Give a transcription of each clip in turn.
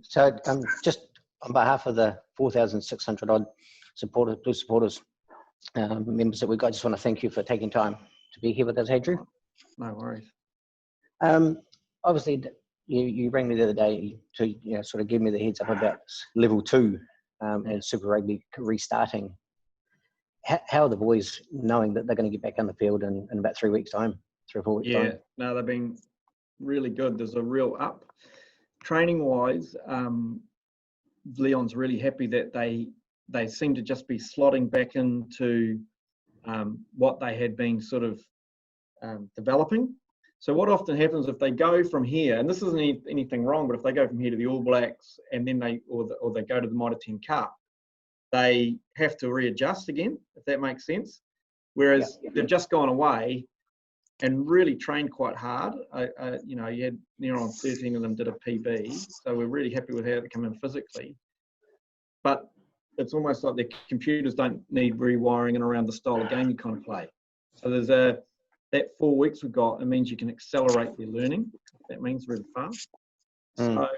So just on behalf of the 4,600 odd supporters, Blues supporters, members that we've got, I just want to thank you for taking time to be here with us, Andrew. No worries. Obviously, you rang me the other day to sort of give me the heads up about level 2 and Super Rugby restarting. How are the boys knowing that they're going to get back on the field in about 3 weeks' time, 3 or 4 weeks' time? Yeah, no, they've been really good. There's a real up. Training-wise, Leon's really happy that they seem to just be slotting back into what they had been sort of developing. So what often happens if they go from here, and this isn't anything wrong, but if they go from here to the All Blacks and then they go to the Mitre 10 Cup, they have to readjust again, if that makes sense. Whereas they've just gone away and really trained quite hard. You had near on 13 of them did a PB, so we're really happy with how they come in physically. But it's almost like their computers don't need rewiring and around the style of game you kind of play. So there's that 4 weeks we've got, it means you can accelerate their learning. That means really fast. So,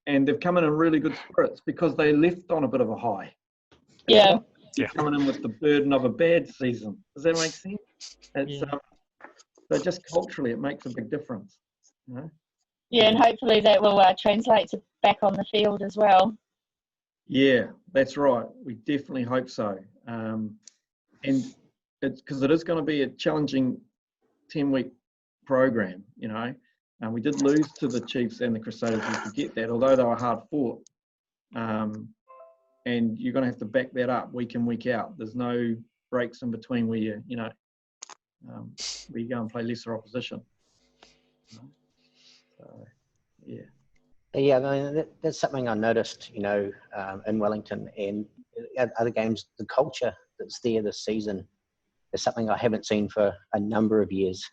and they've come in really good spirits because they left on a bit of a high. Yeah. Coming in with the burden of a bad season. Does that make sense? It's so just culturally, it makes a big difference. You know? Yeah, and hopefully that will translate to back on the field as well. Yeah, that's right. We definitely hope so. And it's because it is going to be a challenging 10-week program, and we did lose to the Chiefs and the Crusaders. We forget that, although they were hard fought. And you're going to have to back that up week in, week out. There's no breaks in between where where you go and play lesser opposition. So, yeah. Yeah, I mean, that's something I noticed, in Wellington and other games. The culture that's there this season is something I haven't seen for a number of years.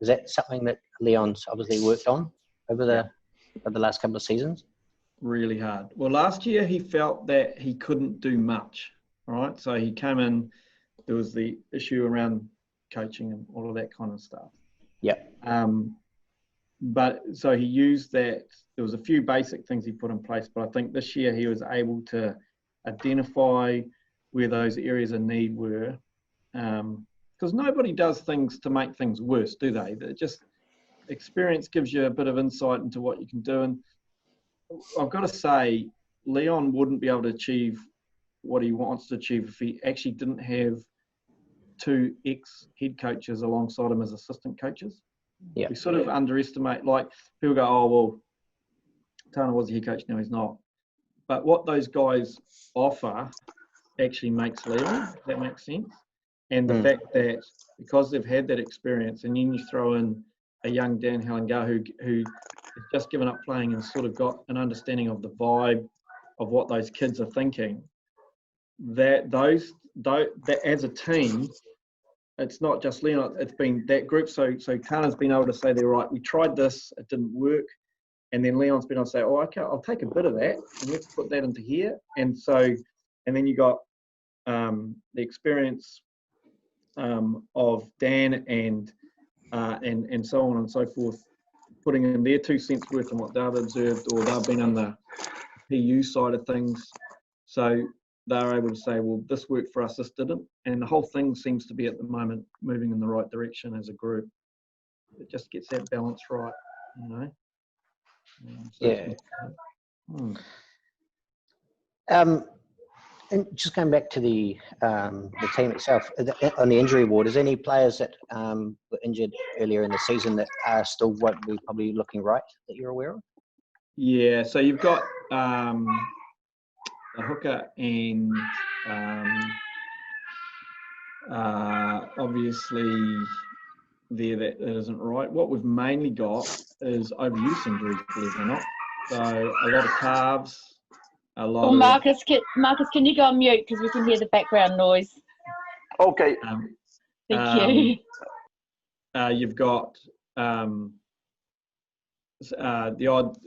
Is that something that Leon's obviously worked on over the last couple of seasons? Really hard. Well, last year he felt that he couldn't do much, right? So he came in, there was the issue around coaching and all of that kind of stuff. Yeah. But so he used that. There was a few basic things he put in place, but I think this year he was able to identify where those areas of need were. Because nobody does things to make things worse, do they? Just experience gives you a bit of insight into what you can do. And I've got to say, Leon wouldn't be able to achieve what he wants to achieve if he actually didn't have 2 ex-head coaches alongside him as assistant coaches. Yeah. We sort of underestimate, like people go, oh, well, Tana was a head coach, no, he's not. But what those guys offer actually makes Leon, if that makes sense. And the fact that because they've had that experience, and then you throw in a young Dan Halingar who has just given up playing and sort of got an understanding of the vibe of what those kids are thinking, that as a team, it's not just Leon, it's been that group. So Tana's been able to say, they're right, we tried this, it didn't work. And then Leon's been able to say, oh, okay, I'll take a bit of that and let's put that into here. And then you got the experience of Dan and so on and so forth, putting in their 2 cents worth on what they've observed, or they've been on the PU side of things. So they're able to say, well, this worked for us, this didn't. And the whole thing seems to be at the moment moving in the right direction as a group. It just gets that balance right, And just going back to the team itself, on the injury ward, is there any players that were injured earlier in the season that still won't be probably looking right that you're aware of? Yeah, so you've got a hooker and obviously there that isn't right. What we've mainly got is overuse injuries, believe it or not. So a lot of calves. Marcus, can you go on mute because we can hear the background noise? Okay. Thank you. You've got the odd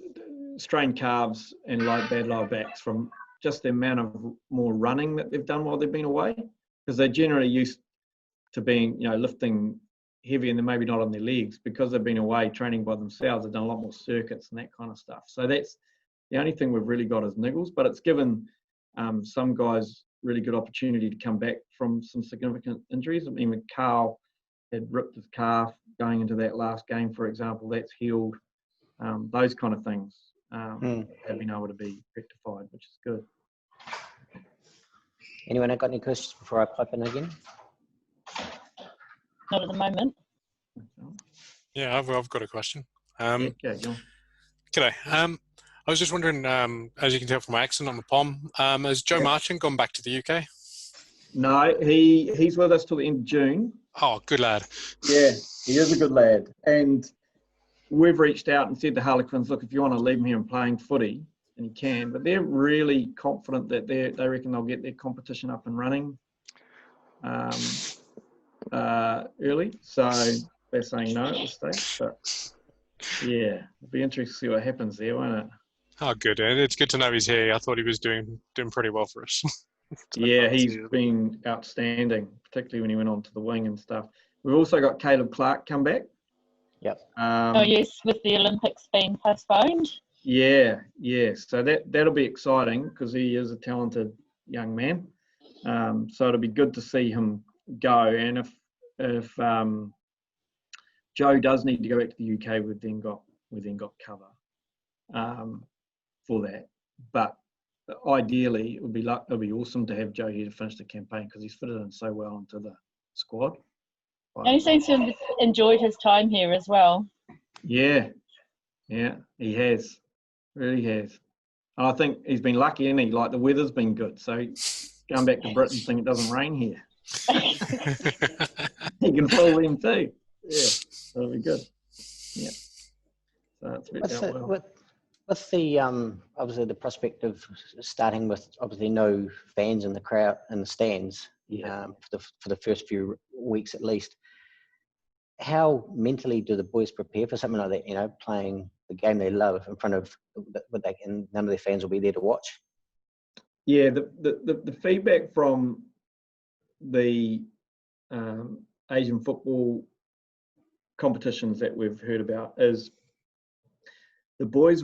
strained calves and bad lower backs from just the amount of more running that they've done while they've been away, because they're generally used to being, lifting heavy and then maybe not on their legs because they've been away training by themselves. They've done a lot more circuits and that kind of stuff. So that's The only thing we've really got is niggles, but it's given some guys really good opportunity to come back from some significant injuries. I mean, Carl had ripped his calf going into that last game, for example. That's healed. Those kind of things have been able to be rectified, which is good. Anyone got any questions before I pipe in again? Not at the moment. Yeah, I've got a question. Okay, John. G'day. I was just wondering, as you can tell from my accent, I'm a POM. Has Joe Marchant gone back to the UK? No, he's with us till the end of June. Oh, good lad. Yeah, he is a good lad. And we've reached out and said to Harlequins, look, if you want to leave him here and playing footy, and he can, but they're really confident that they reckon they'll get their competition up and running early. So they're saying no at this stage. But yeah, it'll be interesting to see what happens there, won't it? Oh, good. And it's good to know he's here. I thought he was doing pretty well for us. Yeah, he's been outstanding, particularly when he went on to the wing and stuff. We've also got Caleb Clark come back. Yep. Oh yes, with the Olympics being postponed. Yeah. So that'll be exciting because he is a talented young man. So it'll be good to see him go. And if Joe does need to go back to the UK, we've then got cover for that. But ideally, it'll be awesome to have Joe here to finish the campaign because he's fitted in so well into the squad. And he seems to have enjoyed his time here as well. Yeah, he has. Really has. And I think he's been lucky, isn't he? Like, the weather's been good. So going back to Britain, saying it doesn't rain here. He can fool them too. Yeah, that'll be good. Yeah. So it's worked out well. With the obviously the prospect of starting with obviously no fans in the crowd in the stands for the first few weeks at least, how mentally do the boys prepare for something like that? You know, playing the game they love in front of, and none of their fans will be there to watch. Yeah, the feedback from the Asian football competitions that we've heard about is the boys,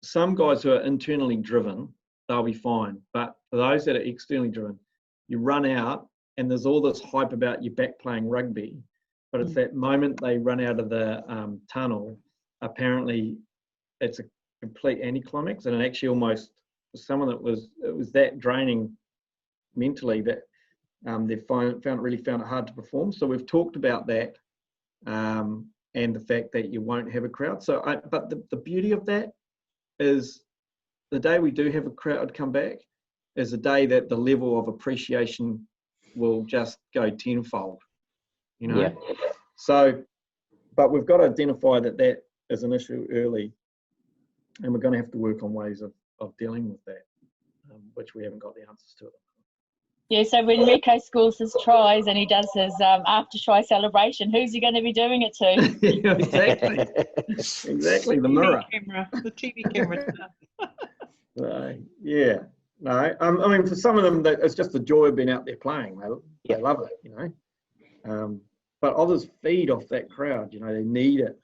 some guys who are internally driven, they'll be fine. But for those that are externally driven, you run out and there's all this hype about you back playing rugby. But it's that moment they run out of the tunnel, apparently it's a complete anticlimax. And it actually almost, for someone it was that draining mentally that they found it hard to perform. So we've talked about that. And the fact that you won't have a crowd. But the beauty of that is the day we do have a crowd come back is the day that the level of appreciation will just go tenfold, you know? Yeah. So, but we've got to identify that is an issue early, and we're going to have to work on ways of dealing with that, which we haven't got the answers to. Yeah, so when Rico scores his tries and he does his after-try celebration, who's he going to be doing it to? Yeah, exactly, the mirror. The TV camera. Yeah, no, I mean, for some of them, it's just the joy of being out there playing. They love it, you know. But others feed off that crowd, you know, they need it.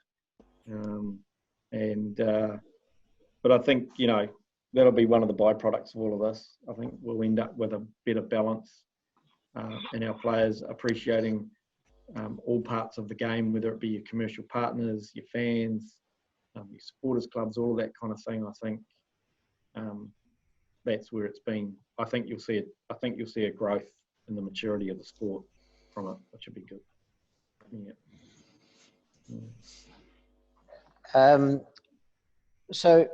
But I think, you know, that'll be one of the byproducts of all of this. I think we'll end up with a better balance in our players appreciating all parts of the game, whether it be your commercial partners, your fans, your supporters clubs, all of that kind of thing. I think that's where it's been. I think you'll see a growth in the maturity of the sport from it, which would be good. Yeah. So.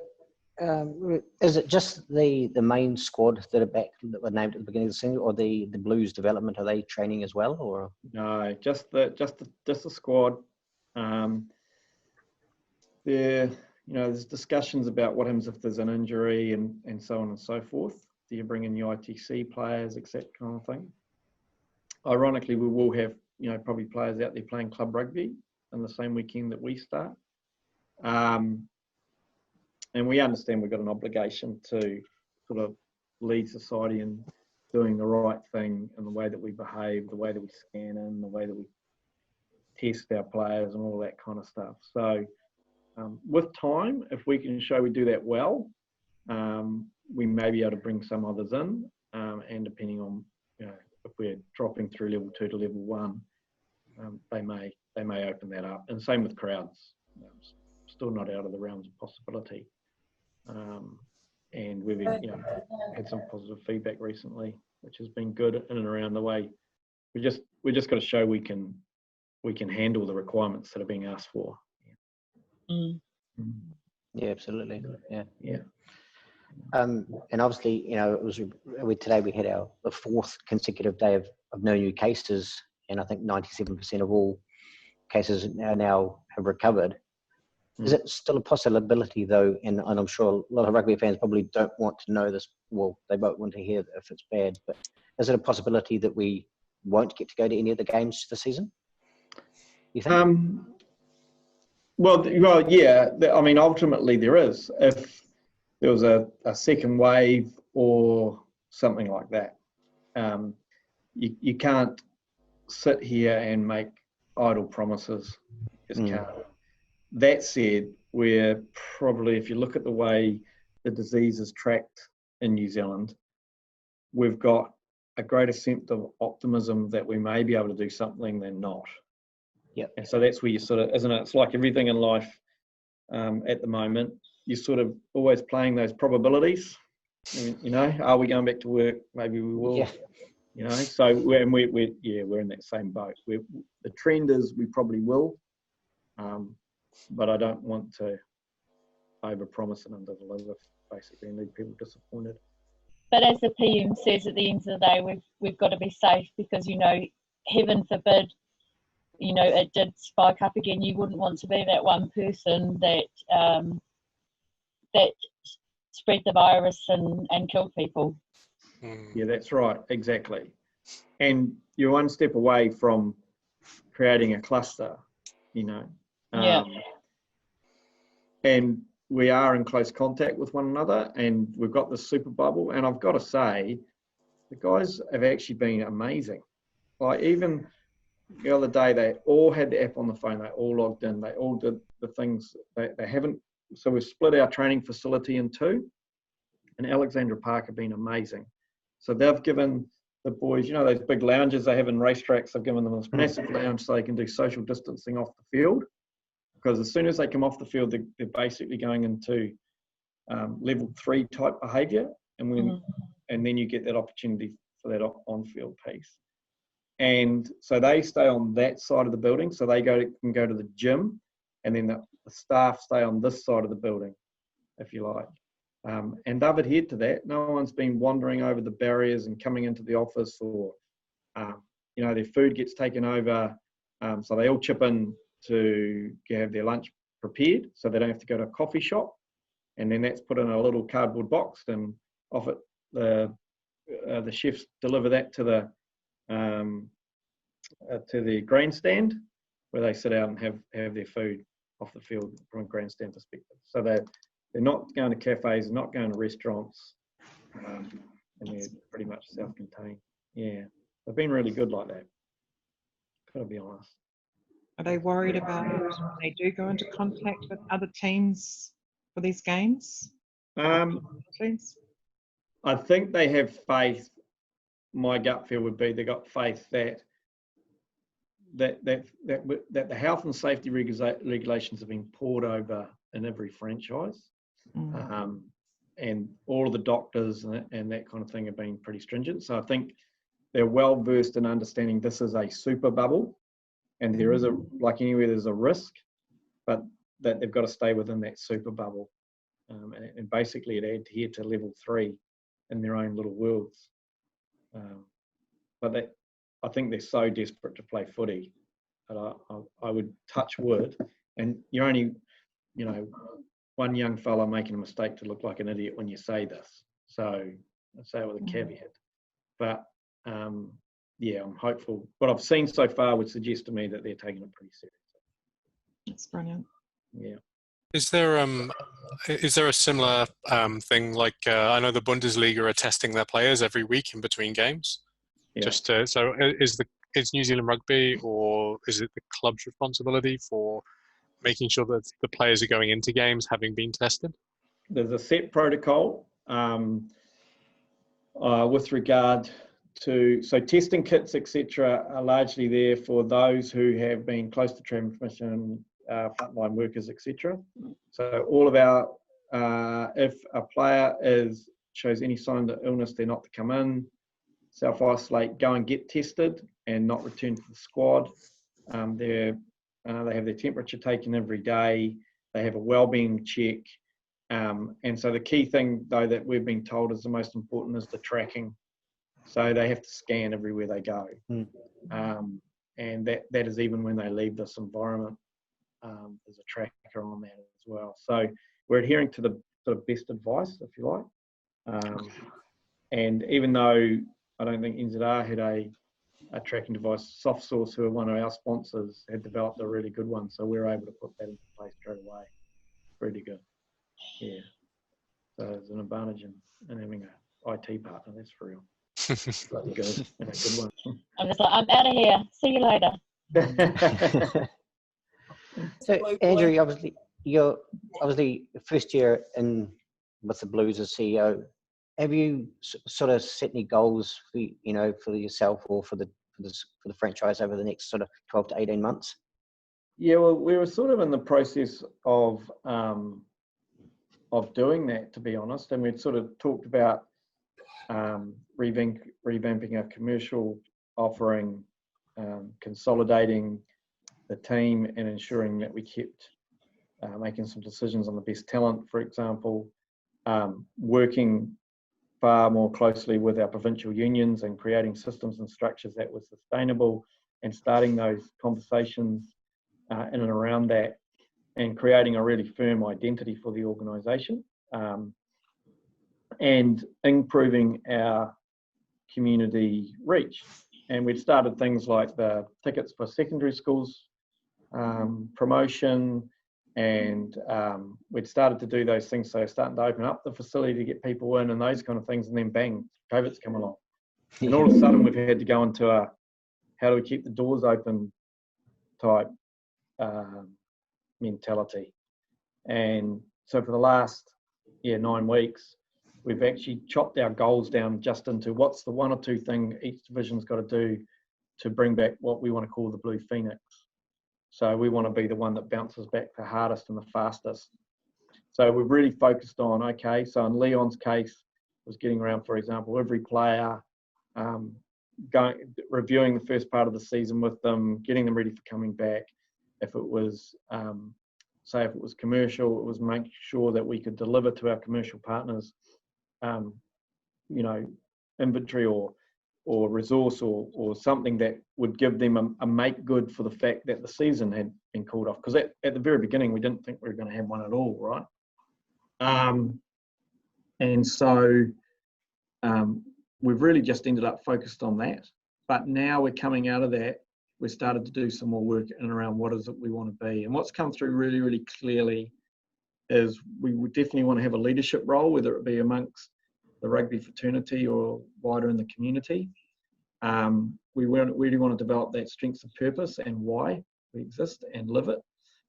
Is it just the main squad that were named at the beginning of the season, or the Blues development? Are they training as well, or no? Just the squad. There's discussions about what happens if there's an injury and so on and so forth. Do you bring in your ITC players, etc., kind of thing? Ironically, we will have probably players out there playing club rugby on the same weekend that we start. And we understand we've got an obligation to sort of lead society in doing the right thing in the way that we behave, the way that we scan in, the way that we test our players and all that kind of stuff. So With time, if we can show we do that well, we may be able to bring some others in, and depending on, you know, if we're dropping through level 2 to level 1, they may open that up. And same with crowds, still not out of the realms of possibility. And we've had some positive feedback recently, which has been good in and around the way. We just got to show we can handle the requirements that are being asked for. Yeah, absolutely. Yeah. Yeah. And obviously, you know, today we had the 4th consecutive day of no new cases, and I think 97% of all cases now have recovered. Is it still a possibility, though, and I'm sure a lot of rugby fans probably don't want to know this, well, they won't want to hear if it's bad, but is it a possibility that we won't get to go to any of the games this season, you think? Well, yeah. I mean, ultimately there is. If there was a second wave or something like that, you can't sit here and make idle promises. You just can't. That said, we're probably, if you look at the way the disease is tracked in New Zealand, we've got a greater sense of optimism that we may be able to do something than not. Yeah. And so that's where you sort of, isn't it? It's like everything in life at the moment. You're sort of always playing those probabilities. You know, are we going back to work? Maybe we will. Yeah. You know, so we're in that same boat. The trend is we probably will, but I don't want to overpromise and underdeliver, basically, and leave people disappointed. But as the PM says, at the end of the day, we've got to be safe, because, you know, heaven forbid, you know, it did spike up again. You wouldn't want to be that one person that that spread the virus and killed people. Yeah, that's right, exactly. And you're one step away from creating a cluster, you know. Yeah. And we are in close contact with one another, and we've got this super bubble. And I've got to say, the guys have actually been amazing. Like, even the other day, they all had the app on the phone. They all logged in. They all did the things. They haven't. So we've split our training facility in 2. And Alexandra Park have been amazing. So they've given the boys, you know, those big lounges they have in racetracks, they've given them this massive lounge so they can do social distancing off the field. Because as soon as they come off the field, they're basically going into level 3 type behaviour, and then you get that opportunity for that on-field piece. And so they stay on that side of the building, so they can go to the gym, and then the staff stay on this side of the building, if you like. And they've adhered to that. No one's been wandering over the barriers and coming into the office, or you know, their food gets taken over. So they all chip in to have their lunch prepared, so they don't have to go to a coffee shop, and then that's put in a little cardboard box, and off it the chefs deliver that to the grandstand, where they sit out and have their food off the field from a grandstand perspective. So they're not going to cafes, they're not going to restaurants, and they're pretty much self-contained. Yeah, they've been really good like that. Gotta be honest. Are they worried about if they do go into contact with other teams for these games? Teams? I think they have faith. My gut feel would be they got faith that the health and safety regulations have been poured over in every franchise, and all of the doctors and that kind of thing have been pretty stringent. So I think they're well versed in understanding this is a super bubble, and there is like anywhere there's a risk, but that they've got to stay within that super bubble, and basically it adhere to level 3 in their own little worlds. But I think they're so desperate to play footy that I would touch wood, and you're only, you know, one young fella making a mistake to look like an idiot when you say this. So I say it with a caveat. But yeah, I'm hopeful. What I've seen so far would suggest to me that they're taking it pretty seriously. That's brilliant. Yeah. Is there a similar thing, like I know the Bundesliga are testing their players every week in between games? Yeah. So is New Zealand Rugby, or is it the club's responsibility for making sure that the players are going into games having been tested? There's a set protocol with regard to, so testing kits, etc., are largely there for those who have been close to transmission, frontline workers, etc. So all of our, if a player shows any sign of illness, they're not to come in, self-isolate, go and get tested, and not return to the squad. They have their temperature taken every day. They have a wellbeing check. And so the key thing, though, that we've been told is the most important is the tracking. So they have to scan everywhere they go. And that is even when they leave this environment. There's a tracker on that as well. So we're adhering to the sort of best advice, if you like. And even though I don't think NZR had a tracking device, SoftSource, who are one of our sponsors, had developed a really good one. So we're able to put that into place straight away. Really good. Yeah. So there's an advantage in having an IT partner, that's for real. Bloody good. And a good one. I'm just like, I'm out of here. See you later. So, Andrew, obviously, you're first year in with the Blues as CEO. Have you sort of set any goals for yourself or for the franchise over the next sort of 12 to 18 months? Yeah, well, we were sort of in the process of doing that, to be honest, and we'd sort of talked about revamping our commercial offering, consolidating the team, and ensuring that we kept making some decisions on the best talent, for example, working far more closely with our provincial unions and creating systems and structures that were sustainable, and starting those conversations in and around that, and creating a really firm identity for the organisation, and improving our community reach. And we'd started things like the tickets for secondary schools promotion, and we'd started to do those things. So starting to open up the facility to get people in and those kind of things, and then bang, COVID's come along. And all of a sudden we've had to go into a how do we keep the doors open type mentality. And so for the last 9 weeks, we've actually chopped our goals down just into what's the one or two thing each division's got to do to bring back what we want to call the Blue Phoenix. So we want to be the one that bounces back the hardest and the fastest. So we've really focused on, okay, so in Leon's case, was getting around, for example, every player, reviewing the first part of the season with them, getting them ready for coming back. If it was, say, if it was commercial, it was make sure that we could deliver to our commercial partners, inventory or resource or something that would give them a make good for the fact that the season had been called off. Because at the very beginning, we didn't think we were going to have one at all, right? And so we've really just ended up focused on that. But now we're coming out of that. We started to do some more work in and around what is it we want to be. And what's come through really, really clearly is we would definitely want to have a leadership role, whether it be amongst the rugby fraternity or wider in the community. We really want to develop that strength of purpose and why we exist and live it.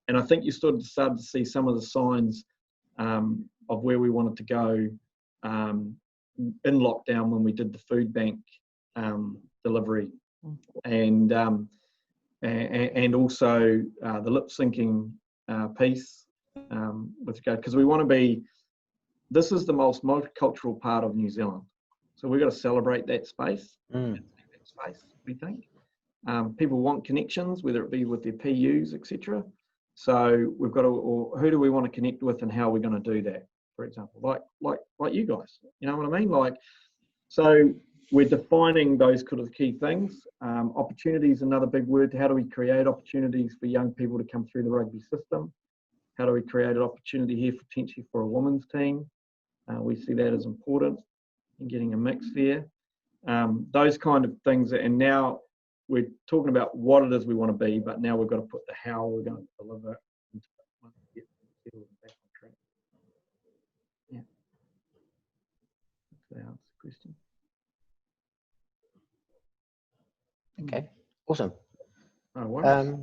And I think you started to see some of the signs of where we wanted to go in lockdown when we did the food bank delivery, and also the lip syncing piece with regard, because we want to be. This is the most multicultural part of New Zealand, so we've got to celebrate that space. We think people want connections, whether it be with their PUs, etc. So we've got to, or who do we want to connect with, and how are we going to do that? For example, like you guys, you know what I mean? Like, so we're defining those kind of key things. Opportunities, another big word. How do we create opportunities for young people to come through the rugby system? How do we create an opportunity here potentially for a women's team? We see that as important in getting a mix there. Those kind of things. And now we're talking about what it is we want to be, but now we've got to put the how we're going to deliver into it. Back on track. Yeah. That's the answer question. Okay, awesome. Oh, wow.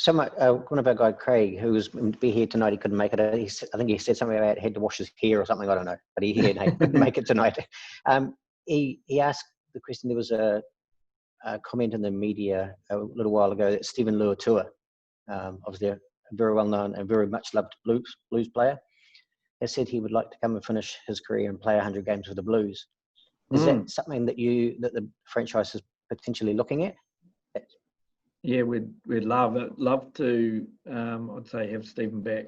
one of our guy Craig, who was meant to be here tonight, he couldn't make it. I think he said something about had to wash his hair or something. I don't know, but he couldn't make it tonight. He asked the question. There was a comment in the media a little while ago that Stephen Luatua, obviously a very well known and very much loved blues player, has said he would like to come and finish his career and play 100 games for the Blues. Is that something that the franchise is potentially looking at? Yeah, we'd love it. Love to, I'd say, have Stephen back.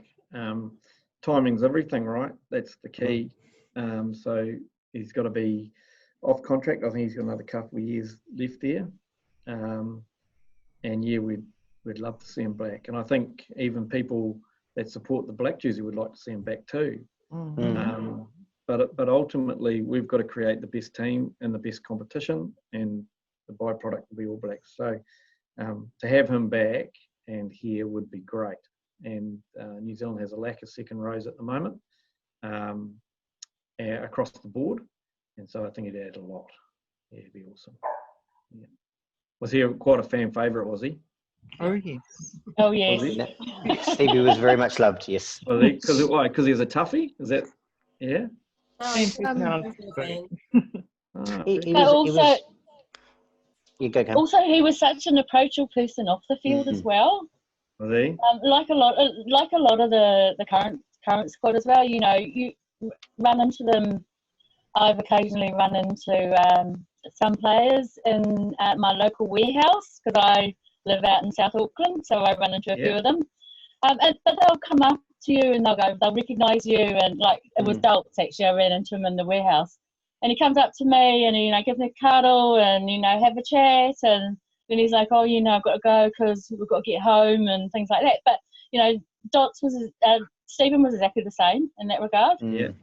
Timing's everything, right? That's the key. So he's got to be off contract. I think he's got another couple of years left there. And yeah, we'd love to see him back. And I think even people that support the black jersey would like to see him back too. But ultimately, we've got to create the best team and the best competition, and the byproduct will be All Blacks. So to have him back and here would be great. And New Zealand has a lack of second rows at the moment across the board. And so I think it'd add a lot. Yeah, it'd be awesome. Yeah. Was he quite a fan favourite, was he? Oh, yes. Oh, yes. Stevie was very much loved, yes. Was he? Because he's a toughie? Is that, yeah? Same personality. Also, he was such an approachable person off the field as well. Was he? Like a lot of the current squad as well. You know, you run into them. I've occasionally run into some players in my local warehouse because I live out in South Auckland, so I run into a few of them. But they'll come up to you and they'll recognise you, and like it was Daltz actually. I ran into him in the warehouse, and he comes up to me and gives me a cuddle and have a chat, and then he's like, oh, I've got to go because we've got to get home and things like that. But Stephen was exactly the same in that regard. Yeah.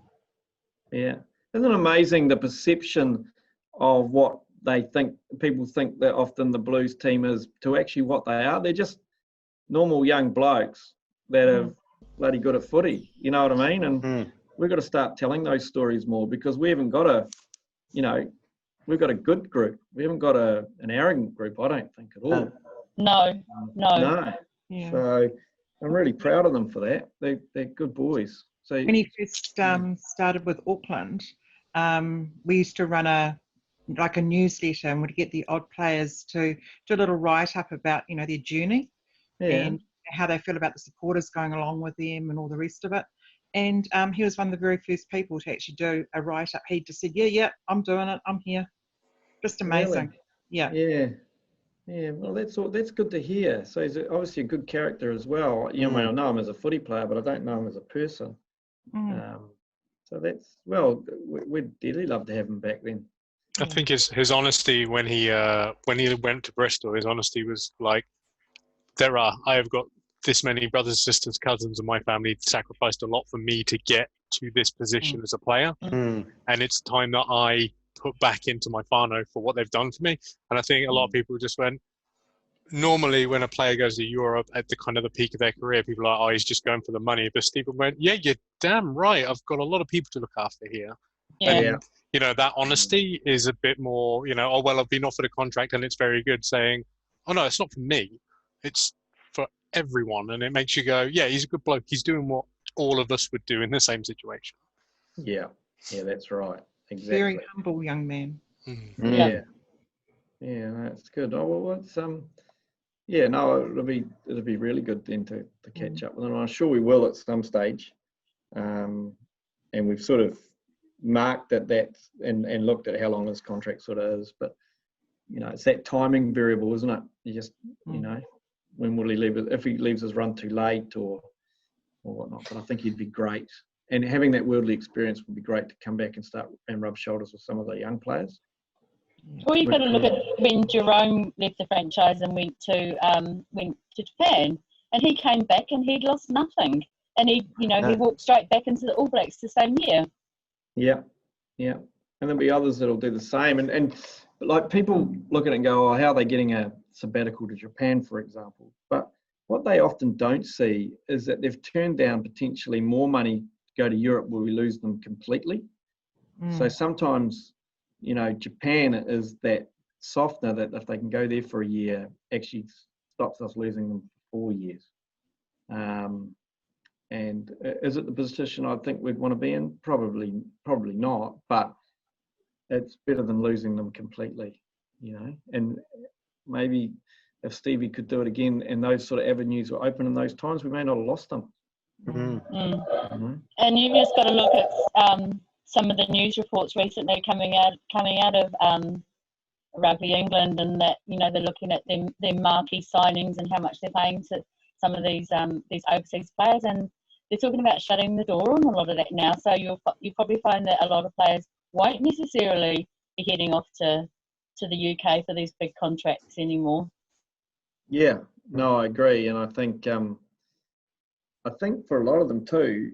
Isn't it amazing the perception of what they think? People think that often the Blues team is to actually what they are. They're just normal young blokes that are bloody good at footy. You know what I mean? And we've got to start telling those stories more, because we haven't got we've got a good group. We haven't got an arrogant group, I don't think, at all. No. Yeah. So I'm really proud of them for that. They're good boys. So when he first started with Auckland, we used to run a newsletter, and we'd get the odd players to do a little write-up about, their journey and how they feel about the supporters going along with them and all the rest of it. And he was one of the very first people to actually do a write-up. He just said, yeah, I'm doing it. I'm here. Just amazing. Really? Yeah. Well, that's good to hear. So he's obviously a good character as well. I know him as a footy player, but I don't know him as a person. So we'd dearly love to have him back then. I think his honesty when he went to Bristol, his honesty was like, I have got this many brothers, sisters, cousins, and my family sacrificed a lot for me to get to this position as a player, and it's time that I put back into my whānau for what they've done for me. And I think a lot of people just went, normally when a player goes to Europe at the kind of the peak of their career, people are like, oh, he's just going for the money. But Stephen went, yeah, you're damn right. I've got a lot of people to look after here. Yeah. And, that honesty is a bit more, oh, well, I've been offered a contract and it's very good, saying, oh, no, it's not for me. It's for everyone. And it makes you go, yeah, he's a good bloke. He's doing what all of us would do in the same situation. Yeah, that's right. Exactly. Very humble young man. Yeah, that's good. Oh, well, it's it'll be really good then to catch up with him. I'm sure we will at some stage. And we've sort of marked that and looked at how long his contract sort of is. But it's that timing variable, isn't it? You just when will he leave? If he leaves his run too late or whatnot. But I think he'd be great. And having that worldly experience would be great to come back and start and rub shoulders with some of the young players. Well, you've got to look at when Jerome left the franchise and went to Japan, and he came back and he'd lost nothing, and he walked straight back into the All Blacks the same year. Yeah, and there'll be others that'll do the same. And like people look at it and go, oh, how are they getting a sabbatical to Japan, for example? But what they often don't see is that they've turned down potentially more money to go to Europe where we lose them completely. So sometimes, Japan is that softener that if they can go there for a year, actually stops us losing them 4 years. And is it the position I think we'd want to be in? Probably not, but it's better than losing them completely, and maybe if Stevie could do it again and those sort of avenues were open in those times, we may not have lost them. And you've just got to look at some of the news reports recently coming out of Rugby England, and that they're looking at their marquee signings and how much they're paying to some of these overseas players, and they're talking about shutting the door on a lot of that now. So you'll probably find that a lot of players won't necessarily be heading off to the UK for these big contracts anymore. Yeah, no, I agree, and I think for a lot of them too,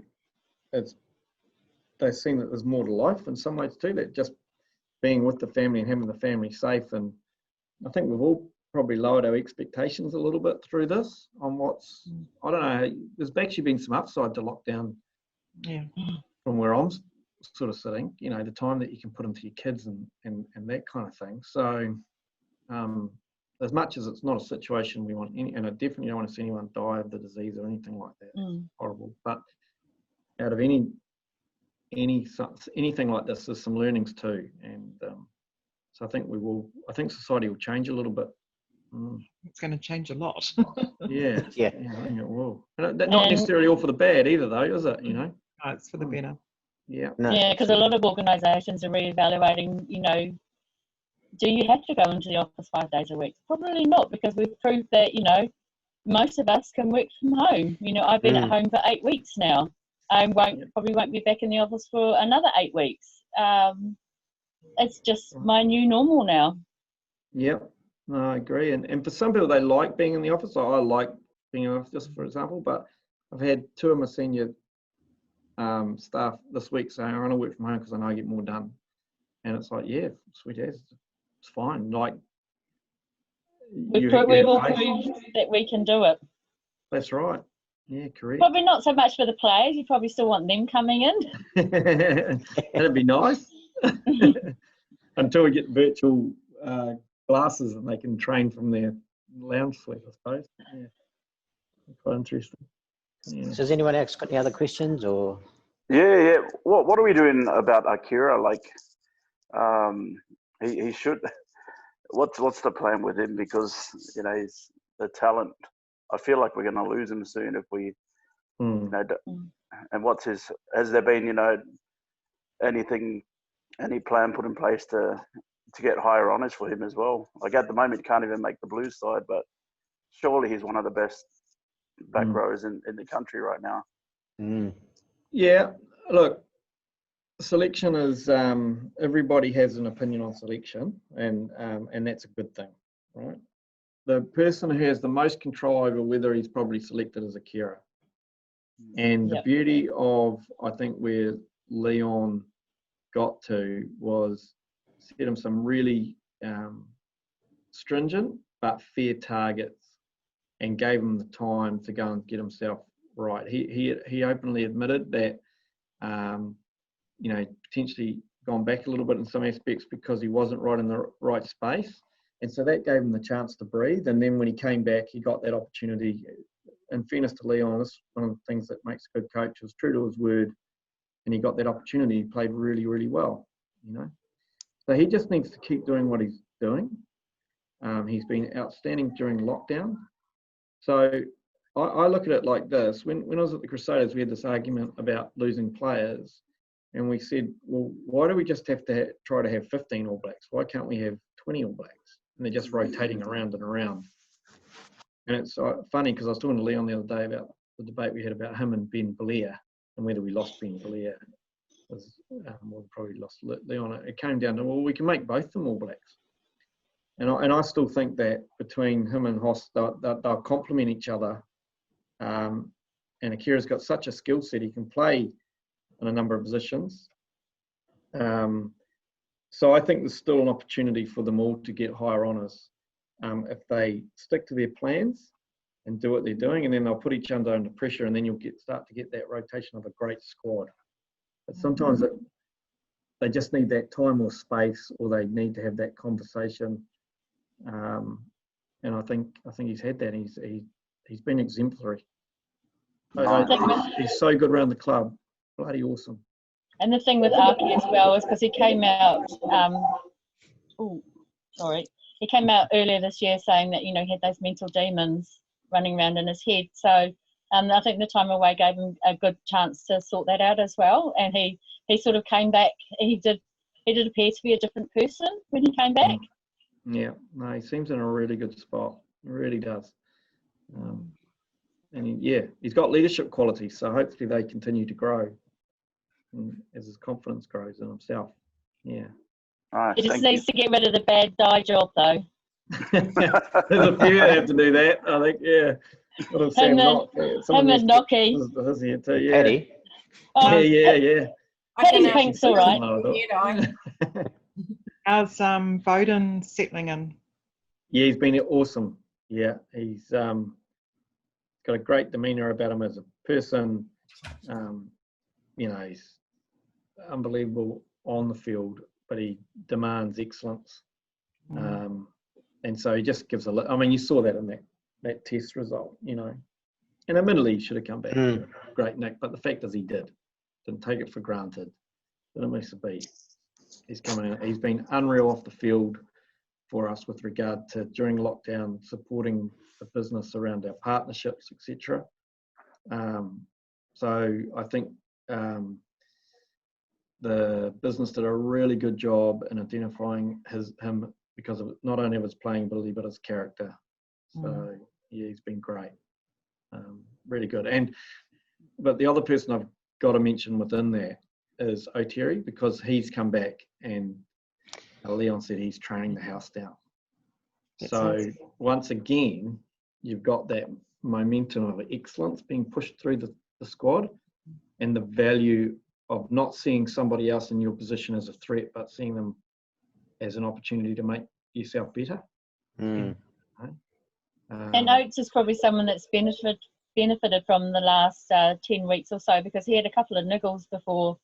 they've seen that there's more to life in some ways too. That just being with the family and having the family safe, and I think we've all probably lowered our expectations a little bit through this on I don't know, there's actually been some upside to lockdown from where I'm sort of sitting, the time that you can put into your kids and that kind of thing. So as much as it's not a situation we want and I definitely don't want to see anyone die of the disease or anything like that. It's horrible. But out of anything like this, there's some learnings too. And so I think society will change a little bit. It's going to change a lot. Yeah, I think it will. Not necessarily all for the bad either, though, is it? No, it's for the better. Yeah. No, yeah, because a lot of organisations are reevaluating. Do you have to go into the office 5 days a week? Probably not, because we've proved that most of us can work from home. I've been at home for 8 weeks now. I probably won't be back in the office for another 8 weeks. It's just my new normal now. Yep. No, I agree. And for some people, they like being in the office. I like being in the office, for example, but I've had 2 of my senior staff this week saying, I want to work from home because I know I get more done. And it's like, yeah, sweet as, it's fine. Like, we've all proved that we can do it. That's right. Yeah, correct. Probably not so much for the players. You probably still want them coming in. That'd be nice. Until we get virtual glasses and they can train from their lounge suite, I suppose. Yeah, quite interesting. Yeah. So has anyone else got any other questions or? Yeah. What are we doing about Akira? Like, he should. What's the plan with him? Because he's the talent. I feel like we're going to lose him soon if we, And what's his? Has there been any plan put in place to get higher honours for him as well? Like at the moment, he can't even make the Blues side, but surely he's one of the best back rowers in the country right now. Yeah, look, selection is everybody has an opinion on selection, and that's a good thing, right? The person who has the most control over whether he's probably selected is Akira. And the beauty of, I think, where Leon got to was set him some really stringent but fair targets and gave him the time to go and get himself right. He openly admitted that, potentially gone back a little bit in some aspects because he wasn't right in the right space. And so that gave him the chance to breathe. And then when he came back, he got that opportunity. In fairness to Leon, this is one of the things that makes a good coach, was true to his word. And he got that opportunity. He played really, really well, So he just needs to keep doing what he's doing. He's been outstanding during lockdown. So I look at it like this. When I was at the Crusaders, we had this argument about losing players. And we said, well, why do we just have to try to have 15 All Blacks? Why can't we have 20 All Blacks? And they're just rotating around and around. And it's funny because I was talking to Leon the other day about the debate we had about him and Ben Blair and whether we lost Ben Blair. We probably lost Leon. It came down to, well, we can make both them All Blacks. And I still think that between him and Hoss, they'll complement each other. And Akira's got such a skill set. He can play in a number of positions. So I think there's still an opportunity for them all to get higher honours if they stick to their plans and do what they're doing, and then they'll put each other under pressure, and then you'll start to get that rotation of a great squad. But sometimes they just need that time or space, or they need to have that conversation. And I think he's had that. He he's been exemplary. Nice. He's so good around the club. Bloody awesome. And the thing with Aki as well is because he came out, he came out earlier this year saying that, he had those mental demons running around in his head. So I think the time away gave him a good chance to sort that out as well. And he sort of came back. He did appear to be a different person when he came back. Yeah, no, he seems in a really good spot. He really does. And he's got leadership qualities, so hopefully they continue to grow as his confidence grows in himself. Yeah. Nice, He just needs to get rid of the bad die job, though. There's a few that have to do that, I think, yeah. Him and Nocky. Paddy. Yeah. Paddy Pink's all right. How's Bowden settling in? Yeah, he's been awesome. Yeah, he's got a great demeanour about him as a person. He's unbelievable on the field, but he demands excellence. And so he just gives you saw that in that test result, And admittedly, he should have come back. Great, Nick. But the fact is he didn't take it for granted. Didn't miss a beat. He's coming in. He's been unreal off the field for us with regard to, during lockdown, supporting the business around our partnerships, etc. So I think the business did a really good job in identifying him because of not only of his playing ability but his character. So yeah, he's been great, really good. But the other person I've got to mention within there is Oteri, because he's come back and Leon said he's training the house down. So once again, you've got that momentum of excellence being pushed through the squad, and the value of not seeing somebody else in your position as a threat, but seeing them as an opportunity to make yourself better. And Oates is probably someone that's benefited from the last 10 weeks or so, because he had a couple of niggles before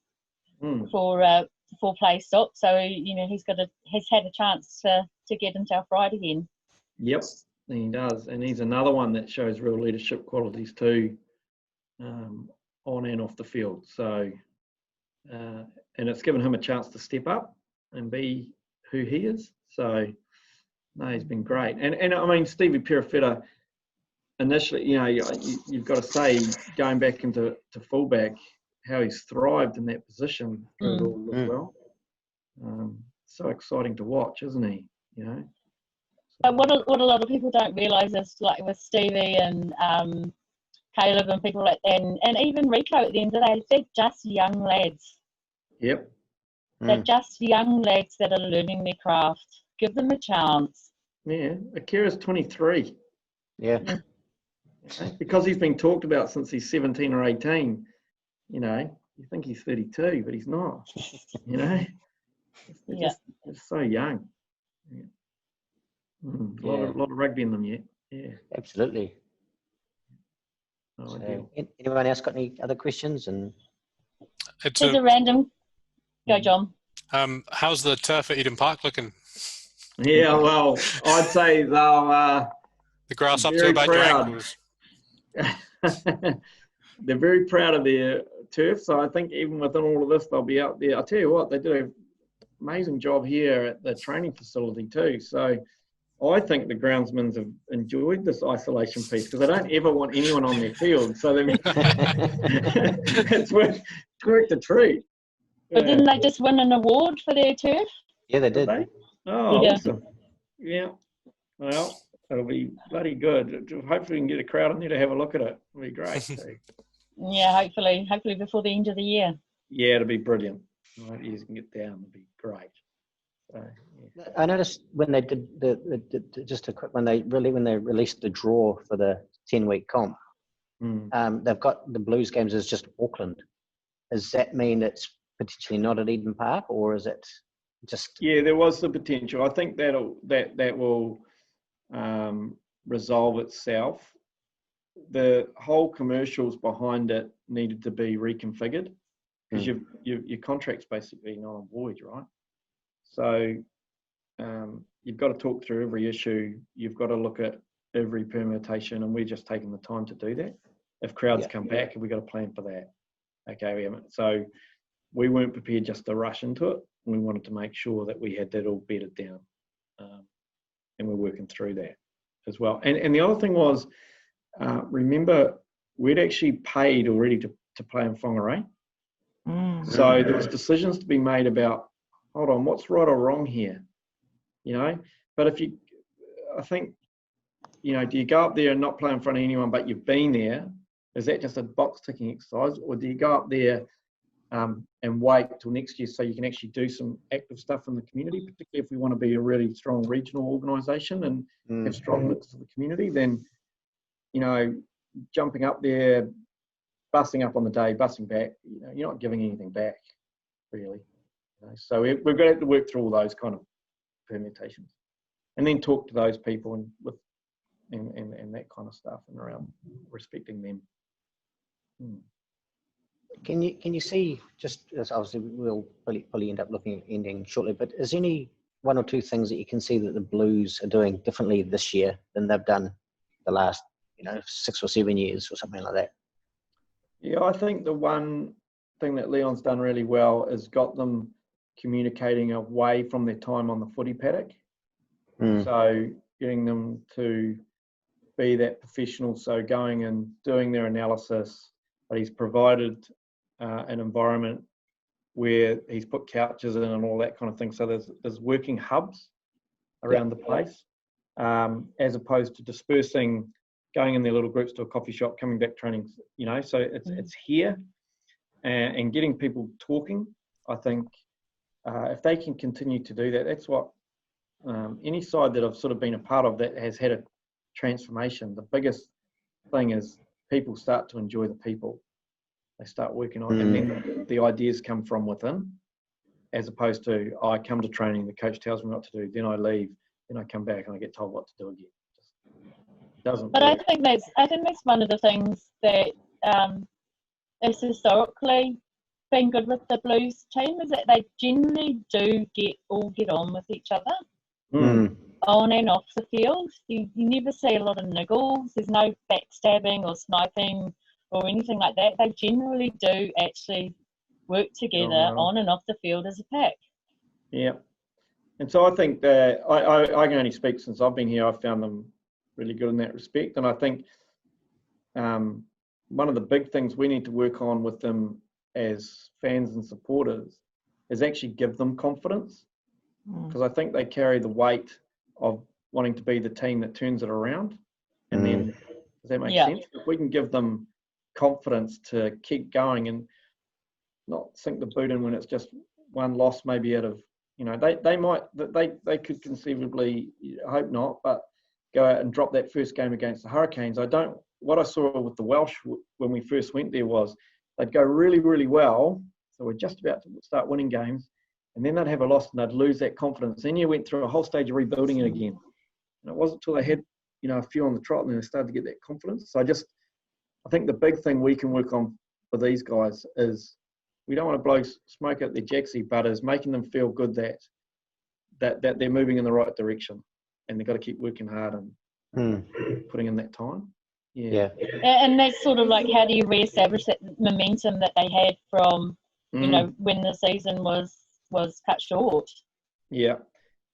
play stopped. So he's had a chance to get himself right again. Yep, he does, and he's another one that shows real leadership qualities too, on and off the field. So, and it's given him a chance to step up and be who he is. So, no, he's been great. And I mean, Stevie Perifetta, initially, you've got to say, going back into fullback, how he's thrived in that position as well. So exciting to watch, isn't he? But what a lot of people don't realise is, like with Stevie and Caleb and people like that, and even Rico at the end of the day, they're just young lads. Yep. They're just young lads that are learning their craft. Give them a chance. Yeah, Akira's 23. Yeah. Because he's been talked about since he's 17 or 18, you think he's 32, but he's not. They're just so young. Yeah. A lot of rugby in them yet. Yeah. Absolutely. So, anyone else got any other questions? And It's a random. Go, John. How's the turf at Eden Park looking? Yeah, well, I'd say they'll. The grass up to about your ankles. They're very proud of their turf, so I think even within all of this, they'll be out there. I'll tell you what, they did an amazing job here at the training facility too. So I think the groundsmen have enjoyed this isolation piece, because they don't ever want anyone on their field. So it's correct to treat. But didn't they just win an award for their turf? Yeah, they did. Oh, yeah. Awesome. Yeah. Well, it'll be bloody good. Hopefully we can get a crowd in there to have a look at it. It'll be great. Yeah, hopefully before the end of the year. Yeah, it'll be brilliant. You can get down. It'll be great. So, yeah. I noticed when they did when they released the draw for the 10-week comp, they've got the Blues games as just Auckland. Does that mean it's potentially not at Eden Park, or is it just? Yeah, there was the potential. I think that will resolve itself. The whole commercials behind it needed to be reconfigured, because your contract's basically null and void, right? So you've got to talk through every issue. You've got to look at every permutation, and we're just taking the time to do that. If crowds come back, have we got a plan for that? Okay, we haven't. So we weren't prepared just to rush into it. We wanted to make sure that we had that all bedded down, and we're working through that as well. And the other thing was, remember, we'd actually paid already to play in Whangarei. So there was decisions to be made about, hold on, what's right or wrong here? But I think, do you go up there and not play in front of anyone, but you've been there? Is that just a box ticking exercise? Or do you go up there and wait till next year so you can actually do some active stuff in the community, particularly if we want to be a really strong regional organisation and have strong links to the community? Then, jumping up there, bussing up on the day, bussing back, you're not giving anything back, really. So we're going to have to work through all those kind of permutations, and then talk to those people and that kind of stuff, and around respecting them. Can you see, just as obviously we'll probably end up ending shortly, but is there any one or two things that you can see that the Blues are doing differently this year than they've done the last 6 or 7 years or something like that? Yeah, I think the one thing that Leon's done really well is got them communicating away from their time on the footy paddock. So getting them to be that professional, so going and doing their analysis, but he's provided an environment where he's put couches in and all that kind of thing. So there's working hubs around the place, as opposed to dispersing, going in their little groups to a coffee shop, coming back training, so it's here and getting people talking. I think if they can continue to do that, that's what any side that I've sort of been a part of that has had a transformation. The biggest thing is people start to enjoy the people. They start working on it, and then the ideas come from within, as opposed to, I come to training, the coach tells me what to do, then I leave, then I come back and I get told what to do again. It doesn't But work. I think that's one of the things that has historically been good with the Blues team, is that they generally do get on with each other. On and off the field. You never see a lot of niggles. There's no backstabbing or sniping or anything like that. They generally do actually work together on and off the field as a pack. Yeah. And so I think that I can only speak since I've been here. I've found them really good in that respect. And I think one of the big things we need to work on with them as fans and supporters is actually give them confidence, because I think they carry the weight of wanting to be the team that turns it around. And then, does that make sense? If we can give them confidence to keep going and not sink the boot in when it's just one loss, maybe out of, they could conceivably, I hope not, but go out and drop that first game against the Hurricanes. What I saw with the Welsh when we first went there was they'd go really, really well. So we're just about to start winning games. And then they'd have a loss and they'd lose that confidence. Then you went through a whole stage of rebuilding it again. And it wasn't until they had, a few on the trot and then they started to get that confidence. So I think the big thing we can work on for these guys is, we don't want to blow smoke at their jacksie, but is making them feel good that they're moving in the right direction, and they've got to keep working hard and putting in that time. Yeah. And that's sort of like, how do you reestablish that momentum that they had from, when the season was cut short? Yeah.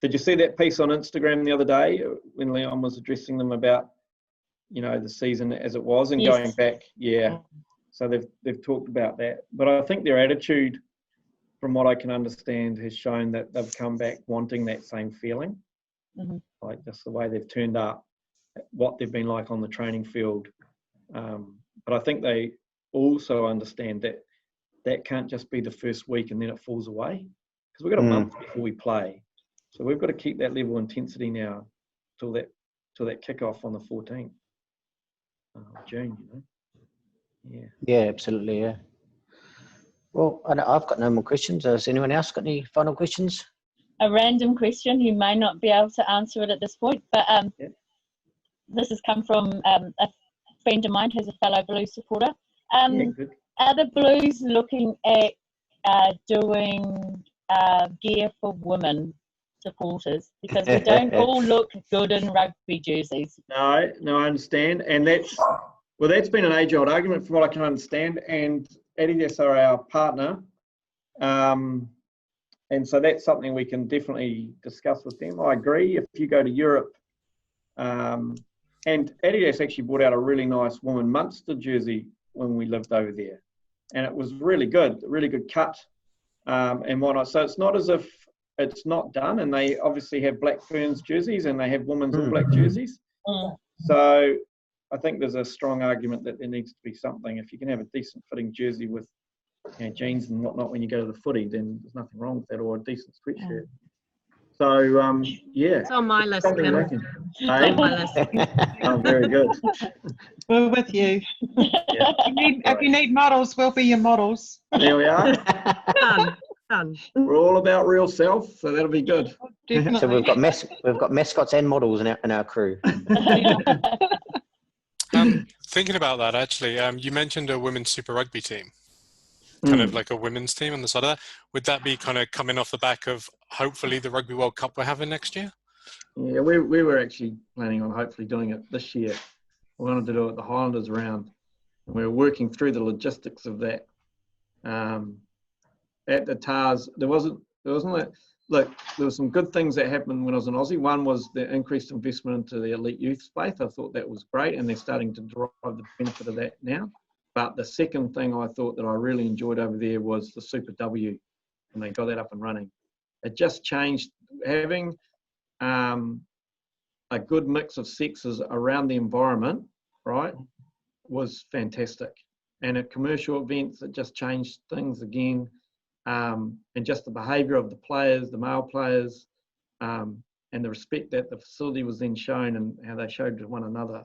Did you see that piece on Instagram the other day when Leon was addressing them about, the season as it was and going back? Yeah. So they've talked about that. But I think their attitude, from what I can understand, has shown that they've come back wanting that same feeling. Like just the way they've turned up, what they've been like on the training field. But I think they also understand that can't just be the first week and then it falls away, because we've got a month before we play. So we've got to keep that level of intensity now till that kickoff on the 14th of June. Yeah, absolutely. Yeah. Well, I've got no more questions. Has anyone else got any final questions? A random question. You may not be able to answer it at this point, but this has come from a friend of mine who's a fellow Blues supporter. Are the Blues looking at doing gear for women supporters, because we don't all look good in rugby jerseys. No, I understand, and that's been an age-old argument from what I can understand. And Adidas are our partner, and so that's something we can definitely discuss with them. I agree. If you go to Europe, and Adidas actually brought out a really nice woman Munster jersey when we lived over there, and it was really good cut, and whatnot. So it's not as if it's not done, and they obviously have Black Ferns jerseys and they have women's All Black jerseys. So I think there's a strong argument that there needs to be something. If you can have a decent fitting jersey with jeans and whatnot when you go to the footy, then there's nothing wrong with that, or a decent sweatshirt. So yeah, it's on my list. Hey? On my list. Oh, very good. We're with you. Yeah. If you need models, we'll be your models. There we are. Done. We're all about real self, so that'll be good. Definitely. So we've got mascots and models in our crew. Thinking about that, actually, you mentioned a women's Super Rugby team, kind of like a women's team on the side of that. Would that be kind of coming off the back of hopefully the Rugby World Cup we're having next year? Yeah, we were actually planning on hopefully doing it this year. We wanted to do it the Highlanders round, and we were working through the logistics of that. At the TARS, there were some good things that happened when I was in Aussie. One was the increased investment into the elite youth space. I thought that was great, and they're starting to derive the benefit of that now. But the second thing I thought that I really enjoyed over there was the Super W, and they got that up and running. It just changed. Having a good mix of sexes around the environment, right, was fantastic. And at commercial events, it just changed things again. And just the behaviour of the players, the male players, and the respect that the facility was then shown and how they showed to one another,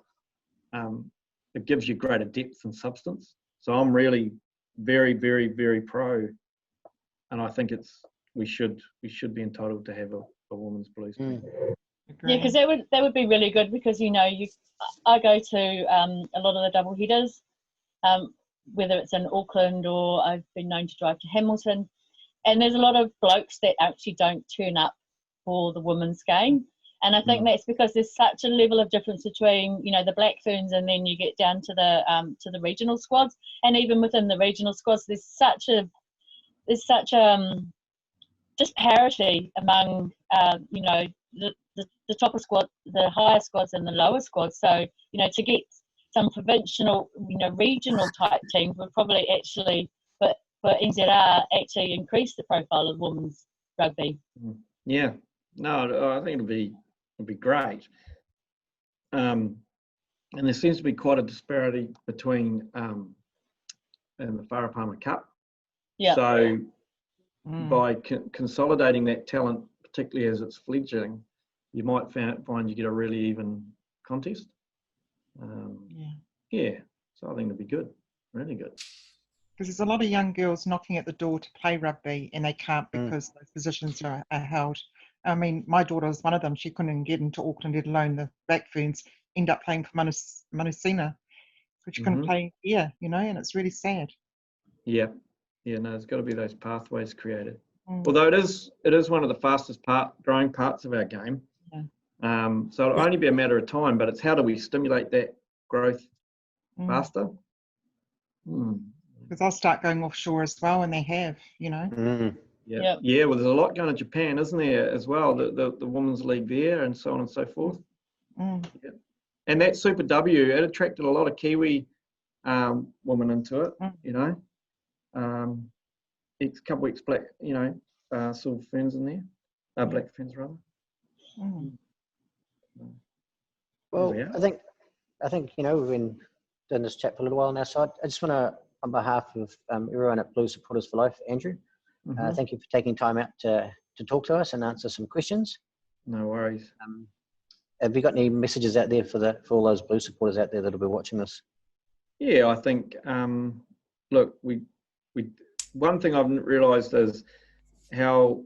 it gives you greater depth and substance. So I'm really very, very, very pro, and I think we should be entitled to have a women's blues team. Yeah, because that would be really good, because I go to a lot of the double headers. Whether it's in Auckland or I've been known to drive to Hamilton, and there's a lot of blokes that actually don't turn up for the women's game, and I think that's because there's such a level of difference between the Black Ferns and then you get down to the regional squads, and even within the regional squads there's such just parity among the topper squad, the higher squads and the lower squads. So to get some provincial, regional type teams would probably actually, but for NZR, actually increase the profile of women's rugby. Yeah, no, I think it'll be great. And there seems to be quite a disparity between and the Farah Cup. Yeah. So by consolidating that talent, particularly as it's fledgling, you might find you get a really even contest. Yeah, so I think it'll be good, really good. Because there's a lot of young girls knocking at the door to play rugby, and they can't because those positions are held. I mean, my daughter was one of them. She couldn't get into Auckland, let alone the Black Ferns. End up playing for Manusina, but she couldn't play here, and it's really sad. Yeah, no, there's got to be those pathways created. Although it is one of the fastest growing parts of our game. Yeah. So it'll only be a matter of time, but it's how do we stimulate that growth faster? Because I'll start going offshore as well, and they have, Yeah, well, there's a lot going to Japan, isn't there, as well? The women's league there, and so on and so forth. Yeah. And that Super W, it attracted a lot of Kiwi women into it. It's a couple weeks black, silver ferns in there, black ferns rather. Well, I think we've been doing this chat for a little while now, so I just want to, on behalf of everyone at Blues Supporters for Life, Andrew, thank you for taking time out to talk to us and answer some questions. No worries. Have you got any messages out there for all those Blues supporters out there that'll be watching this? Yeah, I think look, we one thing I've realised is how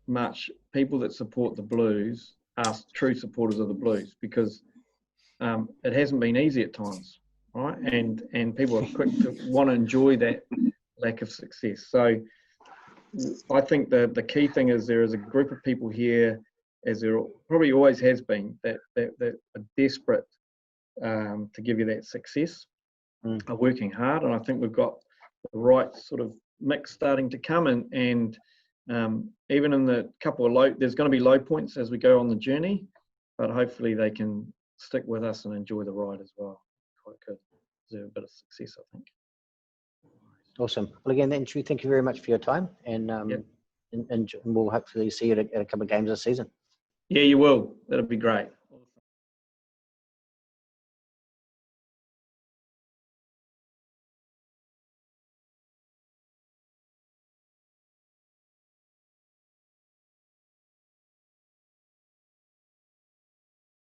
much people that support the Blues are true supporters of the Blues, because it hasn't been easy at times, right? And people are quick to want to enjoy that lack of success. So I think the key thing is there is a group of people here, as there probably always has been, that are desperate to give you that success, are working hard, and I think we've got the right sort of mix starting to come in, and even in the couple of there's going to be low points as we go on the journey, but hopefully they can stick with us and enjoy the ride as well. Quite good. Deserve a bit of success, I think. Awesome. Well, again, Andrew, thank you very much for your time, and and we'll hopefully see you at a couple of games this season. Yeah, you will. That'll be great.